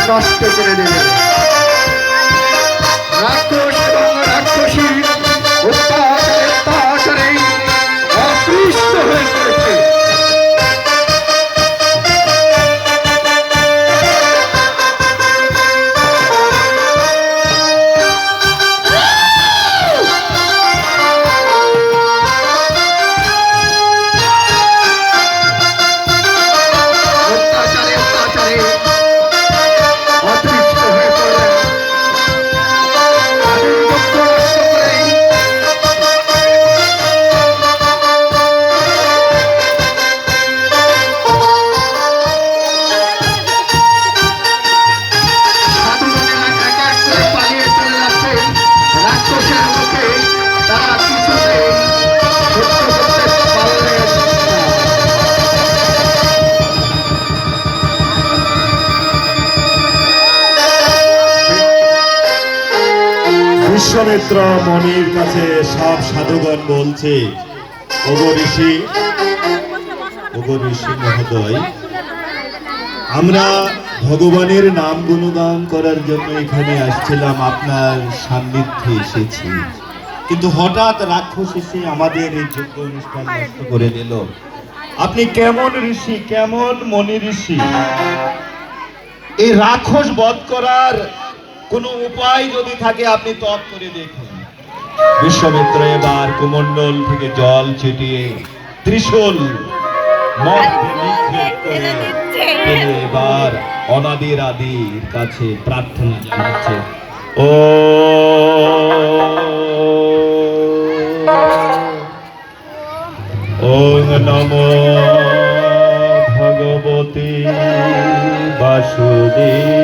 নষ্ট করে দেবে। রাক্ষস এবং রাক্ষসী অত্যাচারে অতৃষ্ট হয়ে পড়েছে। বিশ্বমিত্র মনির কাছে সব সাধুগণ বলছে, ওগো ঋষি মহোদয়, আমরা ভগবানের নাম গুণগান করার জন্য এখানে আসছিলাম, আপনার সান্নিধ্যে এসেছি, কিন্তু হঠাৎ রাক্ষস এসে আমাদের এই যজ্ঞ অনুষ্ঠান নষ্ট করে দিল। আপনি কেমন ঋষি, কেমন মনি ঋষি? এই রাক্ষস বধ করার কোন উপায় যদি থাকে আপনি তপ করে দেখুন। বিশ্বমিত্র এবার কুমণ্ডল থেকে জল ছিটিয়ে ত্রিশূল এবার অনাদির আদির কাছে প্রার্থনা জানাচ্ছে। ওং নমো ভগবতে বাসুদেবায়।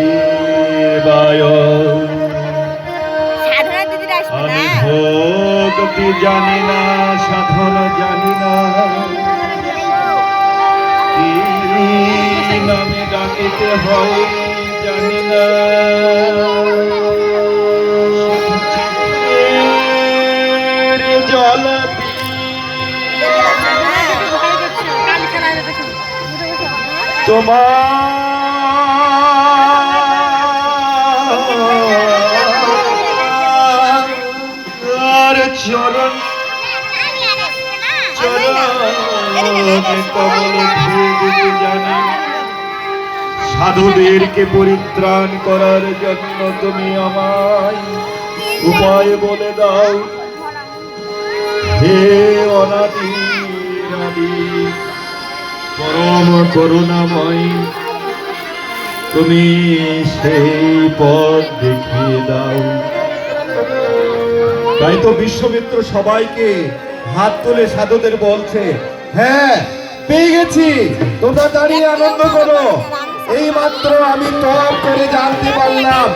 আমি ভক্তি জানি না, সাধন জানি না, কি নামে ডাকিতে হয় জানি না, জল তোমার চরণ জানি। সাধুদেরকে পরিত্রাণ করার জন্য তুমি আমায় উপায় বলে দাও। হে অনাদি পরম করুণাময়, তুমি সেই পথ দেখিয়ে দাও। তাই তো বিশ্বমিত্র সবাইকে হাত তুলে সাধুদের বলছে, হ্যাঁ পেয়ে গেছি, তোমরা দাঁড়িয়ে আনন্দ করো। এই মাত্র আমি তপ করে জানতে পারলাম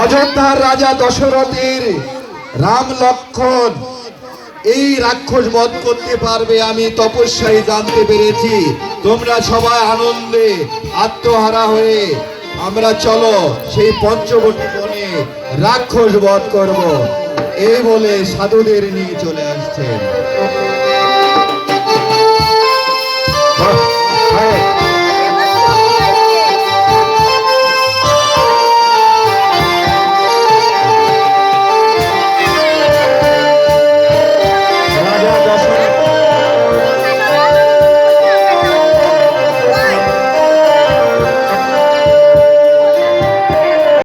অযোধ্যার রাজা দশরথের রাম লক্ষণ এই রাক্ষস বধ করতে পারবে। আমি তপস্যায় জানতে পেরেছি। তোমরা সবাই আনন্দে আত্মহারা হয়ে আমরা চলো সেই পঞ্চবটী বনে রাক্ষস বধ করব, এই বলে সাধুদের নিয়ে চলে আসছেন।